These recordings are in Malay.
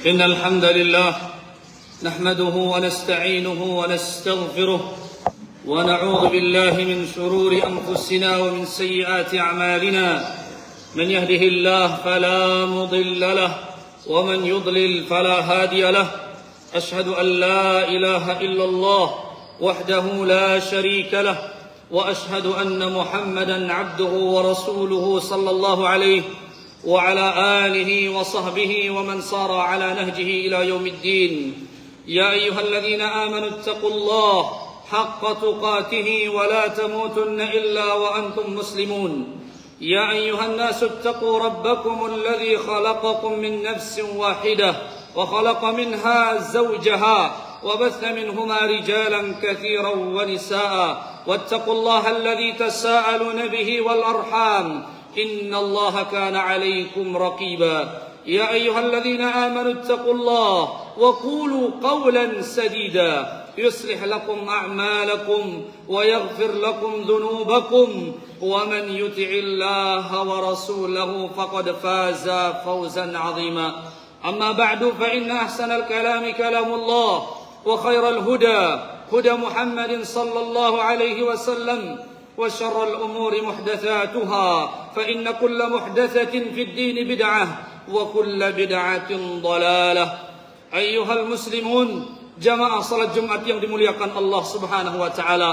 إن الحمد لله نحمده ونستعينه ونستغفره ونعوذ بالله من شرور أنفسنا ومن سيئات أعمالنا من يهده الله فلا مضل له ومن يضلل فلا هادي له أشهد أن لا إله إلا الله وحده لا شريك له وأشهد أن محمدا عبده ورسوله صلى الله عليه وعلى آله وصحبه ومن صار على نهجه إلى يوم الدين يا أيها الذين آمنوا اتقوا الله حق تقاته ولا تموتن إلا وأنتم مسلمون يا أيها الناس اتقوا ربكم الذي خلقكم من نفس واحدة وخلق منها زوجها وبث منهما رجالا كثيرا ونساء واتقوا الله الذي تساءلون به والأرحام إن الله كان عليكم رقيبا يا أيها الذين آمنوا اتقوا الله وقولوا قولا سديدا يصلح لكم أعمالكم ويغفر لكم ذنوبكم ومن يطع الله ورسوله فقد فاز فوزا عظيما أما بعد فإن أحسن الكلام كلام الله وخير الهدى هدى محمد صلى الله عليه وسلم وشر الأمور محدثاتها فإن كل محدثة في الدين بدعة وكل بدعة ضلالة أيها المسلمون jamaah salat Jumat yang dimuliakan Allah Subhanahu wa taala,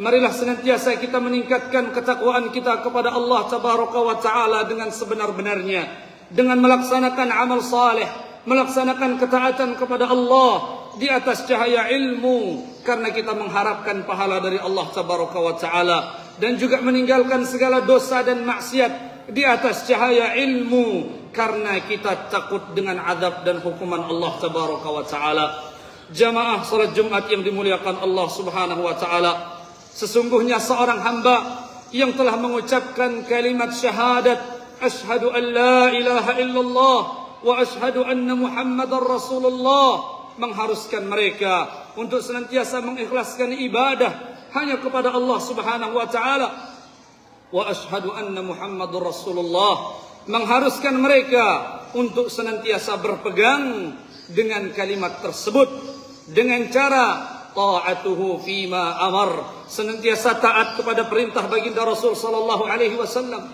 marilah senantiasa kita meningkatkan ketakwaan kita kepada Allah Tabaraka wa taala dengan sebenar-benarnya, dengan melaksanakan amal saleh, melaksanakan ketaatan kepada Allah di atas cahaya ilmu karena kita mengharapkan pahala dari Allah Tabaraka wa taala, dan juga meninggalkan segala dosa dan maksiat di atas cahaya ilmu karena kita takut dengan azab dan hukuman Allah Tabaraka wa taala. Jamaah salat Jumat yang dimuliakan Allah Subhanahu wa taala, sesungguhnya seorang hamba yang telah mengucapkan kalimat syahadat asyhadu an la ilaha illallah wa asyhadu anna muhammadar rasulullah mengharuskan mereka untuk senantiasa mengikhlaskan ibadah hanya kepada Allah Subhanahu wa taala. Wa asyhadu anna muhammadur rasulullah mengharuskan mereka untuk senantiasa berpegang dengan kalimat tersebut dengan cara ta'atuhu fima amar, senantiasa taat kepada perintah baginda Rasul sallallahu alaihi wasallam,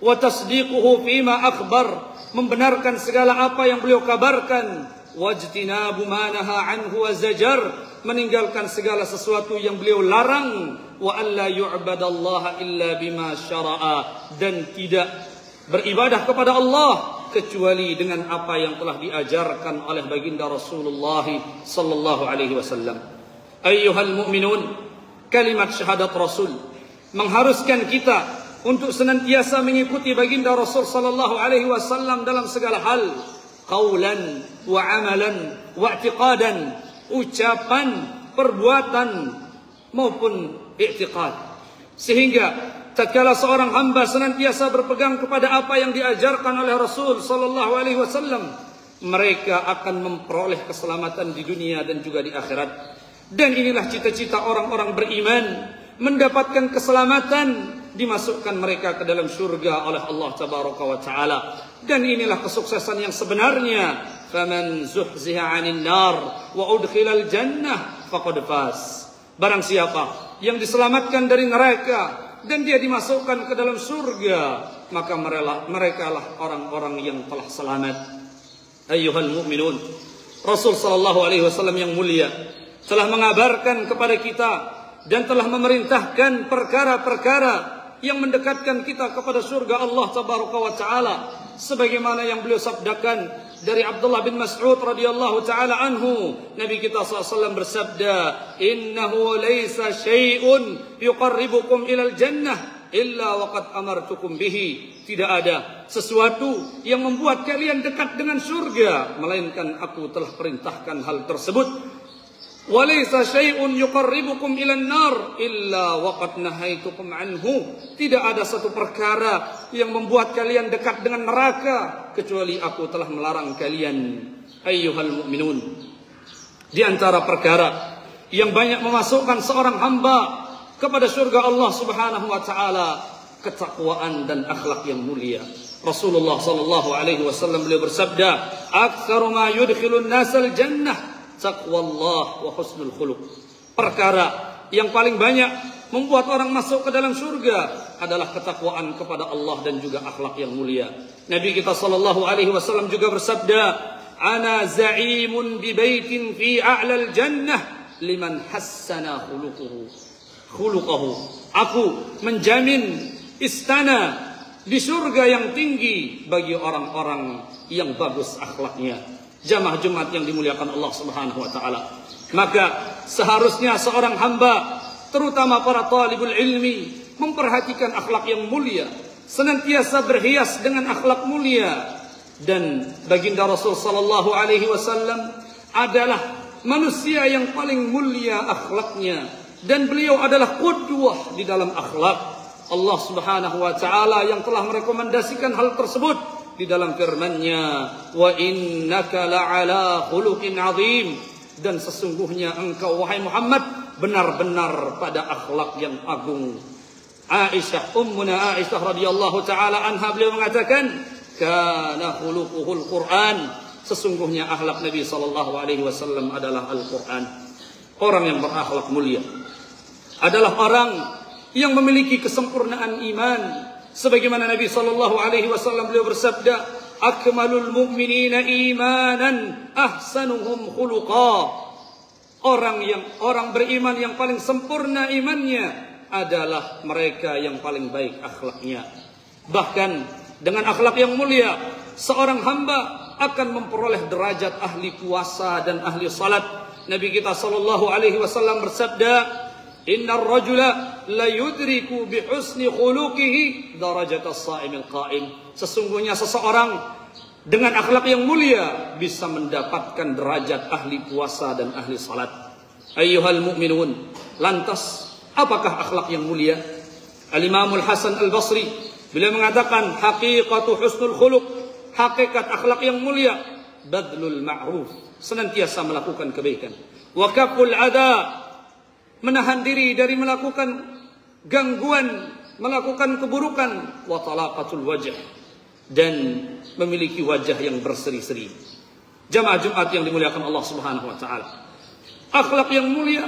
wa tasdiquhu fima akhbar, membenarkan segala apa yang beliau kabarkan, wajtinabu ma naha anhu wa zajar, meninggalkan segala sesuatu yang beliau larang, wa alla yu'badallaha illa bima syara'a, dan tidak beribadah kepada Allah kecuali dengan apa yang telah diajarkan oleh baginda Rasulullah sallallahu alaihi wasallam. Ayyuhal mu'minun, kalimat syahadat Rasul mengharuskan kita untuk senantiasa mengikuti baginda Rasul sallallahu alaihi wasallam dalam segala hal, qaulan wa amalan wa i'tiqadan, ucapan, perbuatan maupun i'tiqad, sehingga tatkala seorang hamba senantiasa berpegang kepada apa yang diajarkan oleh Rasul sallallahu alaihi wasallam, mereka akan memperoleh keselamatan di dunia dan juga di akhirat. Dan inilah cita-cita orang-orang beriman, mendapatkan keselamatan, dimasukkan mereka ke dalam surga oleh Allah Tabaraka wa taala. Dan inilah kesuksesan yang sebenarnya. Faman zuhziha 'anil nar wa udkhilal jannah faqad faz. Barang siapa yang diselamatkan dari neraka dan dia dimasukkan ke dalam surga, maka mereka lah orang-orang yang telah selamat. Ayyuhal mu'minun, Rasul sallallahu alaihi wasallam yang mulia telah mengabarkan kepada kita dan telah memerintahkan perkara-perkara yang mendekatkan kita kepada surga Allah Tabaraka wa taala, sebagaimana yang beliau sabdakan dari Abdullah bin Mas'ud radhiyallahu taala anhu, Nabi kita SAW bersabda, innahu laysa syai'un yuqarribukum ilal jannah illa waqad amartukum bihi. Tidak ada sesuatu yang membuat kalian dekat dengan surga melainkan aku telah perintahkan hal tersebut. Walaysa syai'un yuqarribukum ilan nar illa waqad nahaitukum anhu. Tidak ada satu perkara yang membuat kalian dekat dengan neraka kecuali aku telah melarang kalian. Ayyuhal mu'minun, di antara perkara yang banyak memasukkan seorang hamba kepada surga Allah Subhanahu wa taala, ketakwaan dan akhlak yang mulia. Rasulullah sallallahu alaihi wasallam beliau bersabda, "Aktsaru ma yudkhilun nasal jannah taqwallah wa husnul khuluq." Perkara yang paling banyak membuat orang masuk ke dalam surga adalah ketakwaan kepada Allah dan juga akhlak yang mulia. Nabi kita sallallahu alaihi wasallam juga bersabda, "Ana za'imun bi baitin fi a'lal jannah liman hassana khuluquhu." Aku menjamin istana di surga yang tinggi bagi orang-orang yang bagus akhlaknya. Jamaah Jumat yang dimuliakan Allah Subhanahu wa taala. Maka seharusnya seorang hamba, terutama para talibul ilmi, memperhatikan akhlak yang mulia, senantiasa berhias dengan akhlak mulia. Dan baginda Rasul sallallahu alaihi wasallam adalah manusia yang paling mulia akhlaknya, dan beliau adalah qudwah di dalam akhlak. Allah Subhanahu wa taala yang telah merekomendasikan hal tersebut di dalam firman-Nya, "Wa innaka la'ala khuluqin 'azim." Dan sesungguhnya engkau wahai Muhammad benar-benar pada akhlak yang agung. Aisyah, ummuna Aisyah radhiyallahu taala anha, beliau mengatakan, "Kana khuluquhul Qur'an." Sesungguhnya akhlak Nabi sallallahu alaihi wasallam adalah Al-Qur'an. Orang yang berakhlak mulia adalah orang yang memiliki kesempurnaan iman. Sebagaimana Nabi sallallahu alaihi wasallam beliau bersabda, "Akmalul mu'minina imanan ahsanuhum khuluqa." Orang beriman yang paling sempurna imannya adalah mereka yang paling baik akhlaknya. Bahkan dengan akhlak yang mulia, seorang hamba akan memperoleh derajat ahli puasa dan ahli salat. Nabi kita sallallahu alaihi wasallam bersabda, "Innar rajula la yudriku bi husni khuluqihi darajatas sha'imil qa'im." Sesungguhnya seseorang dengan akhlak yang mulia bisa mendapatkan derajat ahli puasa dan ahli salat. Ayyuhal mu'minun, lantas apakah akhlak yang mulia? Al-Imam Al-Hasan Al-Basri beliau mengatakan, haqiqatu husnul khuluq, hakikat akhlak yang mulia, badlul ma'ruf, senantiasa melakukan kebaikan, wa kaful adha, menahan diri dari melakukan gangguan, melakukan keburukan, wa talaqatul wajh, dan memiliki wajah yang berseri-seri. Jamaah Jumat yang dimuliakan Allah Subhanahu wa taala, akhlak yang mulia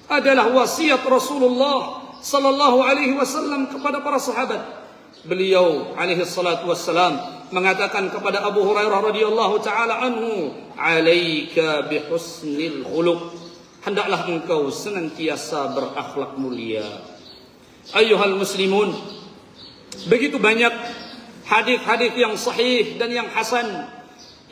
adalah wasiat Rasulullah sallallahu alaihi wasallam kepada para sahabat. Beliau alaihi salatu wassalam mengatakan kepada Abu Hurairah radhiyallahu taala anhu, "Alaika bihusnil khuluq." Hendaklah engkau senantiasa berakhlak mulia. Ayyuhal muslimun, begitu banyak hadis-hadis yang sahih dan yang hasan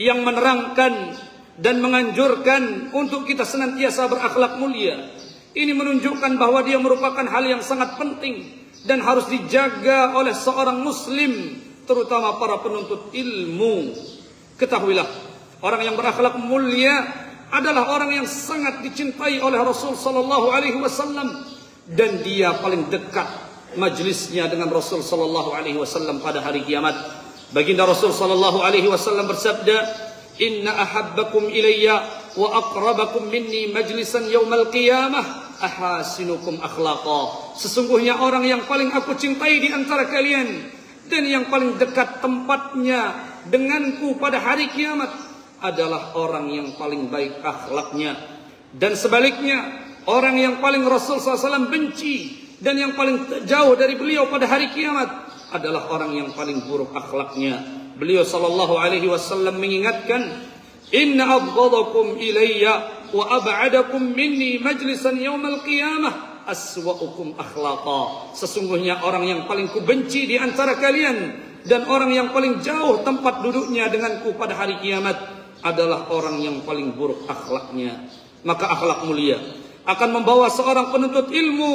yang menerangkan dan menganjurkan untuk kita senantiasa berakhlak mulia. Ini menunjukkan bahwa dia merupakan hal yang sangat penting dan harus dijaga oleh seorang muslim, terutama para penuntut ilmu. Ketahuilah, orang yang berakhlak mulia adalah orang yang sangat dicintai oleh Rasul sallallahu alaihi wasallam, dan dia paling dekat majlisnya dengan Rasul sallallahu alaihi wasallam pada hari kiamat. Baginda Rasul sallallahu alaihi wasallam bersabda, "Inna ahabbakum ilayya wa aqrabakum minni majlisan yaumal qiyamah ahasinukum akhlaqa." Sesungguhnya orang yang paling aku cintai di antara kalian dan yang paling dekat tempatnya denganku pada hari kiamat adalah orang yang paling baik akhlaknya. Dan sebaliknya, orang yang paling Rasul SAW benci dan yang paling jauh dari beliau pada hari kiamat adalah orang yang paling buruk akhlaknya. Beliau sallallahu alaihi wasallam mengingatkan, "Inna abghadakum ilayya wa ab'adakum minni majlisan yaumal qiyamah aswa'ukum akhlaqa." Sesungguhnya orang yang paling kubenci di antara kalian dan orang yang paling jauh tempat duduknya denganku pada hari kiamat adalah orang yang paling buruk akhlaknya. Maka akhlak mulia akan membawa seorang penuntut ilmu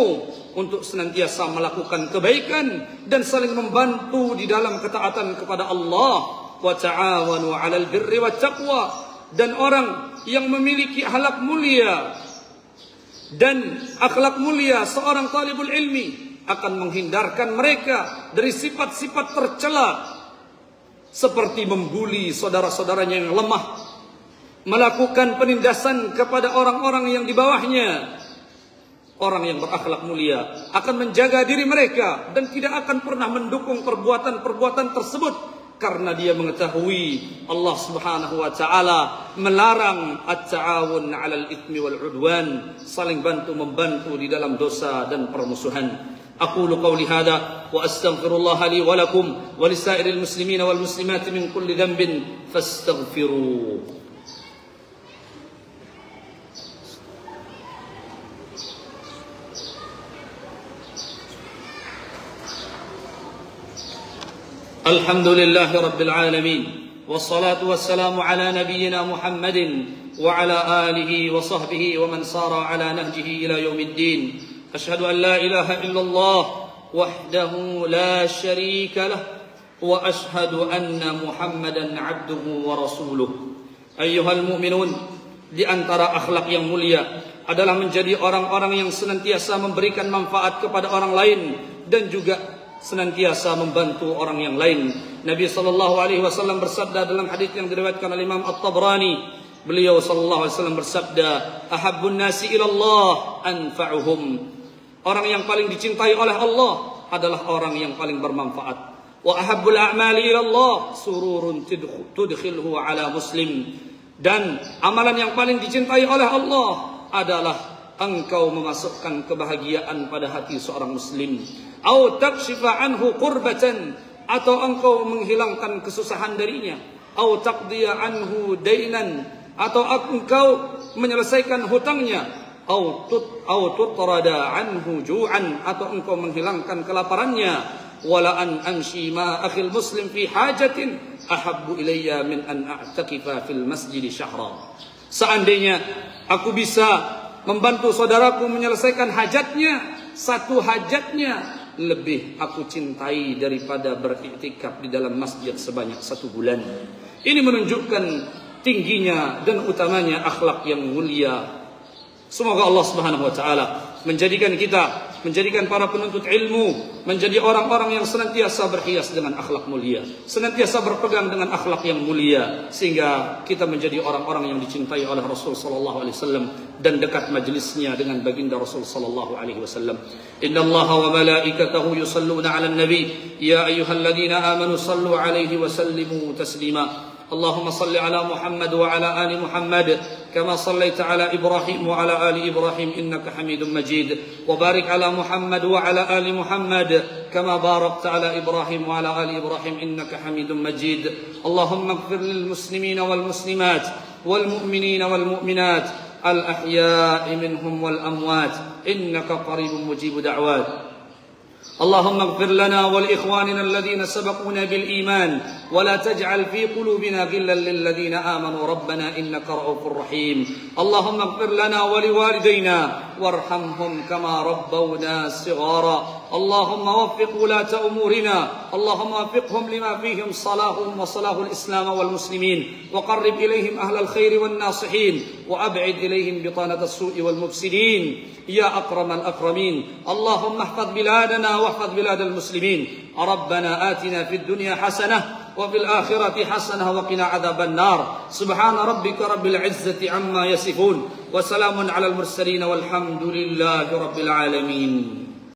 untuk senantiasa melakukan kebaikan dan saling membantu di dalam ketaatan kepada Allah. Wa ta'awanu 'alal birri wat taqwa. Dan orang yang memiliki akhlak mulia dan akhlak mulia seorang talibul ilmi akan menghindarkan mereka dari sifat-sifat tercela seperti membuli saudara-saudaranya yang lemah, melakukan penindasan kepada orang-orang yang di bawahnya. Orang yang berakhlak mulia akan menjaga diri mereka dan tidak akan pernah mendukung perbuatan-perbuatan tersebut, karena dia mengetahui Allah Subhanahu wa taala melarang at-ta'awun 'alal itsmi wal 'udwan, saling bantu-membantu di dalam dosa dan permusuhan. Aqulu qawli hadha wa astaghfirullah li wa lakum wa lisairil muslimina wal muslimati min kulli dhanbin fastaghfiruh. Alhamdulillahi Rabbil Alamin. Wassalatu wassalamu ala nabiyyina Muhammadin wa ala alihi wa sahbihi wa man sara ala nahjihi ila yaumiddin. Ashhadu an la ilaha illallah wahdahu la sharika lah wa ashhadu anna Muhammadan abduhu wa rasuluh. Ayyuhal mu'minun, di antara akhlak yang mulia adalah menjadi orang-orang yang senantiasa memberikan manfaat kepada orang lain dan juga senantiasa membantu orang yang lain. Nabi sallallahu alaihi wasallam bersabda dalam hadis yang diriwayatkan oleh Imam At-Tabrani, beliau sallallahu alaihi wasallam bersabda, "Ahabbun nasi ila Allah anfa'uhum." Orang yang paling dicintai oleh Allah adalah orang yang paling bermanfaat. Wa ahabbul a'mali ila Allah sururun tudkhilhu ala muslim. Dan amalan yang paling dicintai oleh Allah adalah engkau memasukkan kebahagiaan pada hati seorang muslim. Au takshifa anhu qurbatan, atau engkau menghilangkan kesusahan darinya. Au taqdiya anhu dainan, atau engkau menyelesaikan hutangnya. Au tutrada anhu ju'an, atau engkau menghilangkan kelaparannya. Wala an amshi ma akhil muslim fi hajatin ahabbu ilayya min an a'takifa fil masjid syahra. Seandainya aku bisa membantu saudaraku menyelesaikan hajatnya, satu hajatnya, lebih aku cintai daripada beriktikaf di dalam masjid sebanyak 1 bulan. Ini menunjukkan tingginya dan utamanya akhlak yang mulia. Semoga Allah Subhanahu wa taala menjadikan kita, menjadikan para penuntut ilmu menjadi orang-orang yang senantiasa berhias dengan akhlak mulia, senantiasa berpegang dengan akhlak yang mulia, sehingga kita menjadi orang-orang yang dicintai oleh Rasul sallallahu alaihi wasallam dan dekat majlisnya dengan baginda Rasul sallallahu alaihi wasallam. Innallaha wa malaikatahu yusalluna 'alan nabi ya ayyuhalladzina amanu sallu 'alaihi wa sallimu taslima. اللهم صل على محمد وعلى آل محمد كما صليت على إبراهيم وعلى آل إبراهيم إنك حميد مجيد وبارك على محمد وعلى آل محمد كما باركت على إبراهيم وعلى آل إبراهيم إنك حميد مجيد اللهم اغفر للمسلمين والمسلمات والمؤمنين والمؤمنات الأحياء منهم والأموات إنك قريب مجيب دعوات اللهم اغفر لنا ولإخواننا الذين سبقونا بالإيمان ولا تجعل في قلوبنا غلا للذين آمنوا ربنا إنك رؤوف رحيم اللهم اغفر لنا ولوالدينا وارحمهم كما ربونا صغارا اللهم وفق ولاة أمورنا اللهم وفقهم لما فيهم صلاحهم وصلاح الإسلام والمسلمين وقرب إليهم أهل الخير والناصحين وأبعد إليهم بطانة السوء والمفسدين يا أكرم الأكرمين اللهم احفظ بلادنا واحفظ بلاد المسلمين ربنا آتنا في الدنيا حسنة وفي الآخرة حسنة وقنا عذاب النار سبحان ربك رب العزة عما يصفون وسلام على المرسلين والحمد لله رب العالمين.